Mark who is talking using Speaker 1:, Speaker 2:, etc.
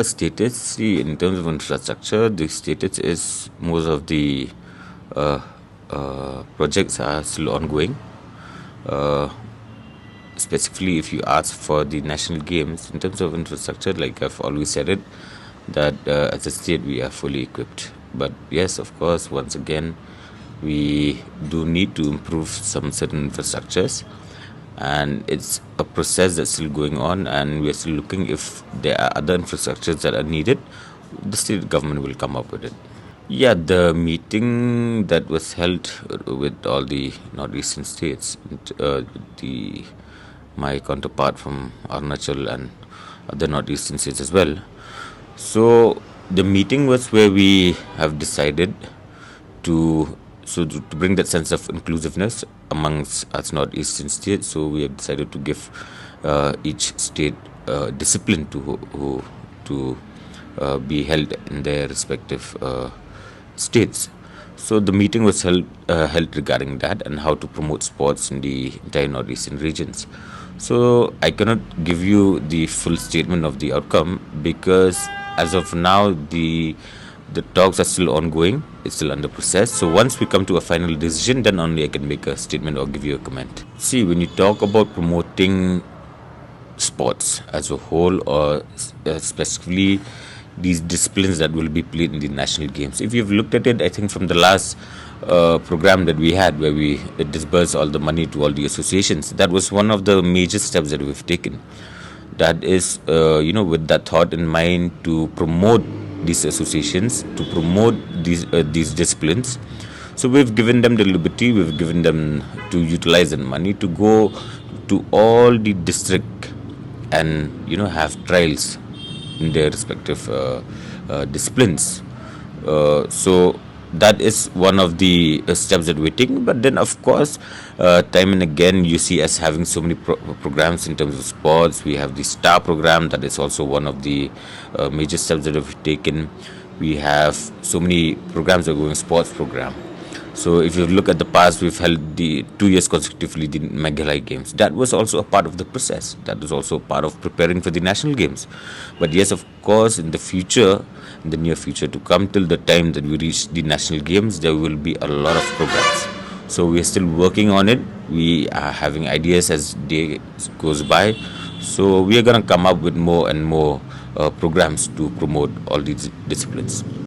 Speaker 1: Status, see, in terms of infrastructure, the status is most of the uh, projects are still ongoing. Uh, Specifically, if you ask for the national games, in terms of infrastructure, like I've always said it, that as a state we are fully equipped. But yes, of course, once again, we do need to improve some certain infrastructures, and it's a process that's still going on, and we are still looking if there are other infrastructures that are needed. The state government will come up with it. Yeah, the meeting that was held with all the northeastern states, the my counterpart from Arunachal and other northeastern states as well. So the meeting was where we have decided to bring that sense of inclusiveness amongst us northeastern states. So we have decided to give each state discipline to be held in their respective states. So the meeting was held regarding that and how to promote sports in the entire northeastern regions. So I cannot give you the full statement of the outcome because as of now the talks are still ongoing. It's still under process. So once we come to a final decision, then only I can make a statement or give you a comment. See, when you talk about promoting sports as a whole, or specifically these disciplines that will be played in the national games, if you've looked at it, I think from the last program that we had where we disbursed all the money to all the associations, that was one of the major steps that we've taken. That is, with that thought in mind, to promote these associations, to promote these disciplines. So we've given them the liberty, we've given them to utilize the money to go to all the district and have trials in their respective disciplines. So that is one of the steps that we're taking. But then, of course, time and again, you see us having so many programs in terms of sports. We have the STAR program, that is also one of the major steps that we've taken. We have so many programs that are going sports program. So if you look at the past, we've held the 2 years consecutively the Meghalaya Games. That was also a part of the process. That is also part of preparing for the national games. But yes, of course, in the future, in the near future to come, till the time that we reach the national games, there will be a lot of programs. So we are still working on it. We are having ideas as day goes by. So we are going to come up with more and more programs to promote all these disciplines.